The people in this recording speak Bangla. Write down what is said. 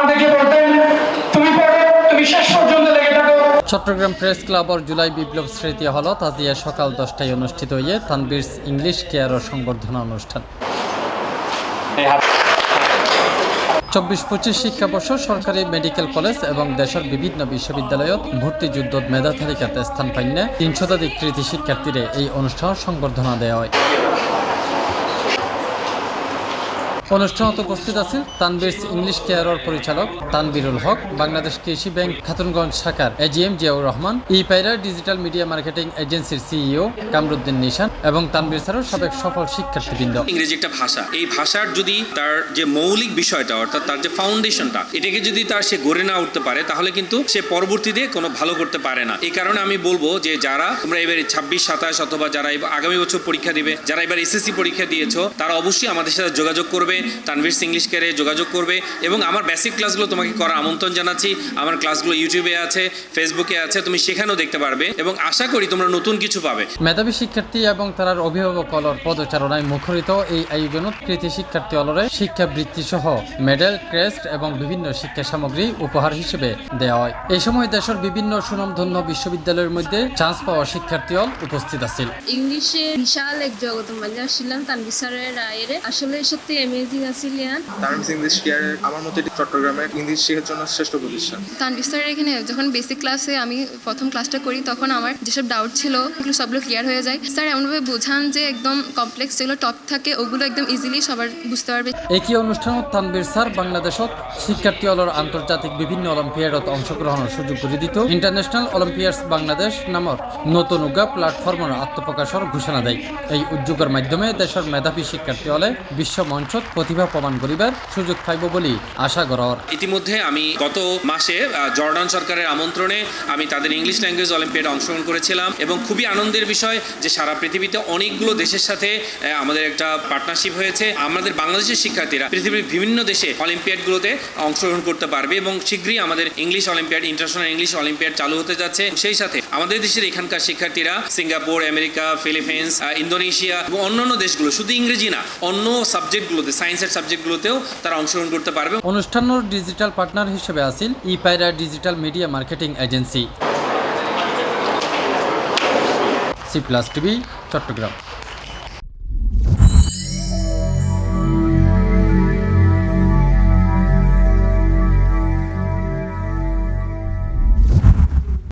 আমাদেরকে বলতেন তুমি পড়ো, তুমি শেষ পর্যন্ত লেগে থাকো। চট্টগ্রাম প্রেস ক্লাব ও জুলাই বিপ্লব স্মৃতি হলত আজিয়া সকাল 10টায় অনুষ্ঠিত হয়ে তানবীরস ইংলিশ কেয়ার ও সংবর্ধনা অনুষ্ঠান। 24-25 শিক্ষাবর্ষ সরকারি মেডিকেল কলেজ এবং দেশের বিভিন্ন বিশ্ববিদ্যালয়ত ভর্তি যুদ্ধ মেধা তালিকাতে স্থান পাইনে 300 শতাধিক কৃতি শিক্ষার্থীরে এই অনুষ্ঠান সংবর্ধনা দেওয়া হয়। অনুষ্ঠানত উপস্থিত আছেন তানবীরস ইংলিশ কেয়ারের পরিচালক তানবীরুল হক, বাংলাদেশ কৃষি ব্যাংক খাতুনগঞ্জ শাখার এজিএম জিয়াউর রহমান, ইপাইরা ডিজিটাল মিডিয়া মার্কেটিং এজেন্সির সিইও কামরুদ্দিন নিশান এবং তানবীরসের সাবেক সফল শিক্ষার্থীবৃন্দ। ইংরেজি একটা ভাষা, এই ভাষার যদি তার যে মৌলিক বিষয়টা অর্থাৎ তার যে ফাউন্ডেশনটা এটাকে যদি তার সে গড়ে না উঠতে পারে তাহলে কিন্তু সে পরবর্তীতে কোনো ভালো করতে পারে না। এই কারণে আমি বলবো যে যারা তোমরা এবার 26-27 অথবা যারা আগামী বছর পরীক্ষা দিবে, যারা এবার এসএসসি পরীক্ষা দিয়েছো, তারা অবশ্যই আমাদের সাথে যোগাযোগ করবে, তানবীরস ইংলিশ কেয়ারে যোগাযোগ করবে এবং আমার বেসিক ক্লাসগুলো তোমাকে করার আমন্ত্রণ জানাচ্ছি। আমার ক্লাসগুলো ইউটিউবে আছে, ফেসবুকে আছে, তুমি সেখানেও দেখতে পারবে এবং আশা করি তোমরা নতুন কিছু পাবে। মেধাবী শিক্ষার্থী এবং তার অভিভাবক অলর পদচারণায় মুখরিত এই আয়োজনত কৃতি শিক্ষার্থী অলরে শিক্ষাবৃত্তি সহ মেডেল, ক্রেস্ট এবং বিভিন্ন শিক্ষা সামগ্রী উপহার হিসেবে দেওয়া হয়। এই সময় দেশের বিভিন্ন সুনামধন্য বিশ্ববিদ্যালয়ের মধ্যে চান্স পাওয়া শিক্ষার্থী অল উপস্থিত আছিল। ইংলিশে বিশাল এক জগৎ মানে আসছিলাম তানবীর স্যারের রায়ের আসলে সত্যি অ্যামেজিং আছিল। তানবীরস ইংলিশ কেয়ার আমার মতে চট্টগ্রামের ইংলিশ শেখার জন্য শ্রেষ্ঠ প্রতিষ্ঠান। তানবীর স্যারের এখানে যখন বেসিক ক্লাসে আমি প্রথম ক্লাসটা করি তখন আমার যেসব ডাউট ছিল এগুলো সবগুলো ক্লিয়ার হয়ে যায়। স্যার এমনভাবে বোঝান যে একদম কমপ্লেক্স যেগুলো টপ থাকে ওগুলো একদম ইজিলি সবার বুঝতে পারবে। একই অনুষ্ঠানত তানবীর স্যার বাংলাদেশত শিক্ষার্থী অলর আন্তর্জাতিক বিভিন্ন অলিম্পিয়াডত অংশগ্রহণের সুযোগ করে দিত ইন্টারন্যাশনাল অলিম্পিয়াডস বাংলাদেশ নামক নতুন উগা প্ল্যাটফর্মের আত্মপ্রকাশের ঘোষণা দেয়। এই উদ্যোগের মাধ্যমে দেশের মেধাবী শিক্ষার্থী হলে বিশ্ব মঞ্চত প্রতিভা প্রমাণ করিবার সুযোগ পাইব বলে আশা করা। ইতিমধ্যে আমি গত মাসে জর্ডান সরকারের আমন্ত্রণে আমি তাদের ইংলিশ ল্যাঙ্গুয়েজ অলিম্পিয়াডে অংশগ্রহণ করেছিলাম এবং খুবই আনন্দের বিষয় যে সারা পৃথিবীতে অনেকগুলো দেশের সাথে আমাদের একটা পার্টনারশিপ হয়েছে। আমাদের বাংলাদেশের শিক্ষার্থীরা পৃথিবীর বিভিন্ন দেশে অলিম্পিয়াডগুলোতে অংশগ্রহণ করতে পারবে এবং শীঘ্রই আমাদের English olympiad, international English olympiad চালু হতে যাচ্ছে। সেই সাথে আমাদের দেশের এখানকার শিক্ষার্থীরা সিঙ্গাপুর, আমেরিকা, ফিলিপিন্স, ইন্দোনেশিয়া এবং অন্যান্য দেশগুলো, শুধু ইংরেজি না অন্য সাবজেক্টগুলোতে, সায়েন্সের সাবজেক্টগুলোতেও তারা অংশগ্রহণ করতে পারবে। অনুষ্ঠানের ডিজিটাল পার্টনার হিসেবে আছিল ইপাইরা digital media marketing agency. C+ TV Chittagong.